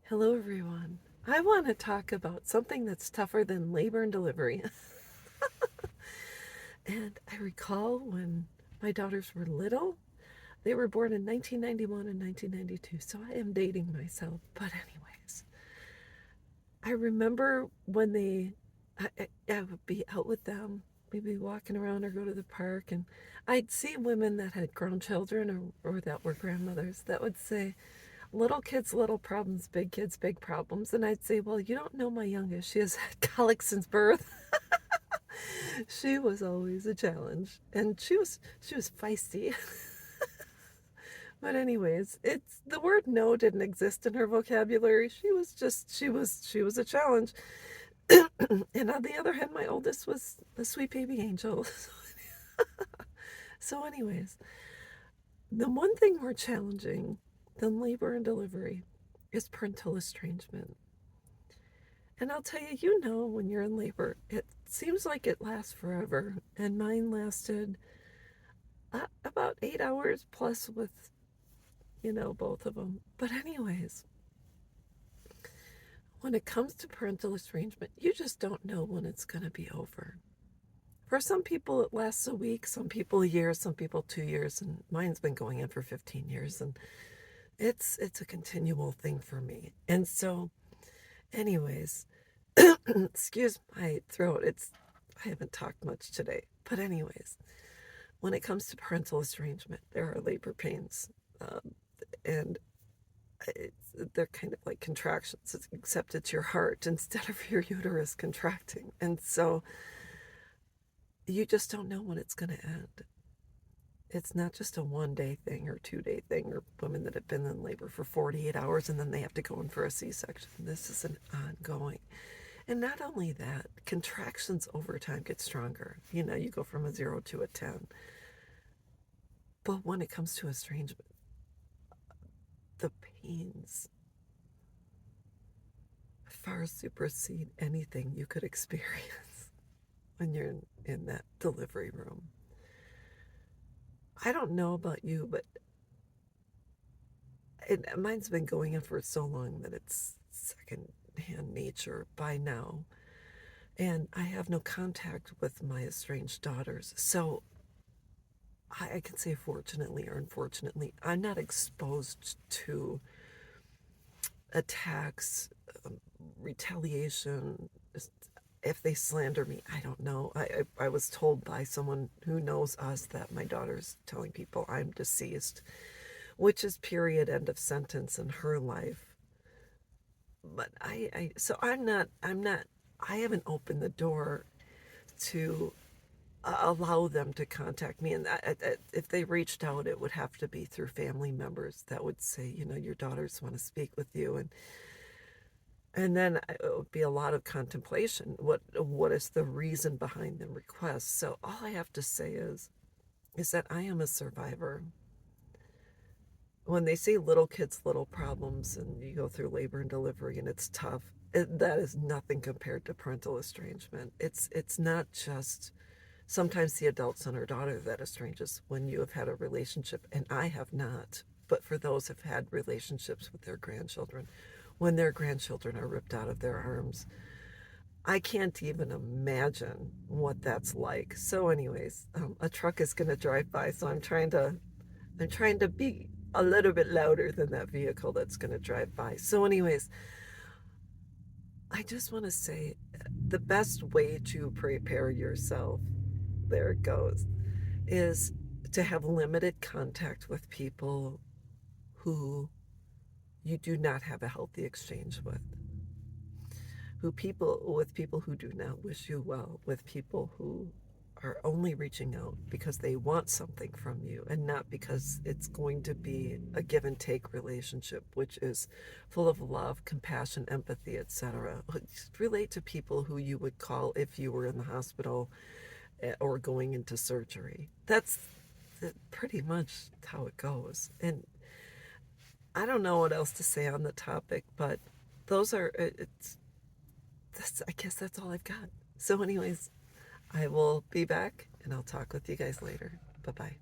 Hello, everyone. I want to talk about something that's tougher than labor and delivery. And I recall when my daughters were little, they were born in 1991 and 1992, so I am dating myself. But, anyways, I remember when I would be out with them. We'd be walking around or go to the park, and I'd see women that had grown children or that were grandmothers that would say, little kids, little problems, big kids, big problems. And I'd say, well, you don't know my youngest. She has had colic since birth. She was always a challenge, and she was feisty. But anyways, it's the word no didn't exist in her vocabulary. She was a challenge. And on the other hand, my oldest was a sweet baby angel. So anyways, the one thing more challenging than labor and delivery is parental estrangement. And I'll tell you, when you're in labor, it seems like it lasts forever. And mine lasted about 8 hours plus with, both of them. But, anyways, when it comes to parental estrangement, you just don't know when it's going to be over. For some people, it lasts a week, some people a year, some people 2 years. And mine's been going in for 15 years. And it's a continual thing for me. And so, anyways, excuse my throat. I haven't talked much today. But anyways, when it comes to parental estrangement, there are labor pains, and they're kind of like contractions, except it's your heart instead of your uterus contracting. And so you just don't know when it's going to end. It's not just a 1 day thing or 2 day thing, or women that have been in labor for 48 hours and then they have to go in for a C-section. This is an ongoing. And not only that, contractions over time get stronger. You go from a 0 to a 10. But when it comes to estrangement, the pains far supersede anything you could experience when you're in that delivery room. I don't know about you, but mine's been going in for so long that it's second-hand nature by now. And I have no contact with my estranged daughters. So I can say, fortunately or unfortunately, I'm not exposed to attacks, retaliation. If they slander me, I don't know. I was told by someone who knows us that my daughter's telling people I'm deceased, which is period, end of sentence in her life. But so I haven't opened the door to allow them to contact me. And if they reached out, it would have to be through family members that would say, your daughters want to speak with you. And then it would be a lot of contemplation. What is the reason behind the request? So all I have to say is that I am a survivor. When they say little kids, little problems, and you go through labor and delivery and it's tough, that is nothing compared to parental estrangement. It's not just sometimes the adult son or daughter that estranges when you have had a relationship, and I have not. But for those who've had relationships with their grandchildren, when their grandchildren are ripped out of their arms, I can't even imagine what that's like. So, anyways, a truck is going to drive by, so I'm trying to be a little bit louder than that vehicle that's going to drive by. So, anyways, I just want to say the best way to prepare yourself, there it goes, is to have limited contact with people who you do not have a healthy exchange with. With people who do not wish you well, with people who are only reaching out because they want something from you and not because it's going to be a give and take relationship, which is full of love, compassion, empathy, etc. Relate to people who you would call if you were in the hospital or going into surgery. That's pretty much how it goes. And I don't know what else to say on the topic, but those are it's I guess that's all I've got. So, anyways, I will be back and I'll talk with you guys later. Bye bye.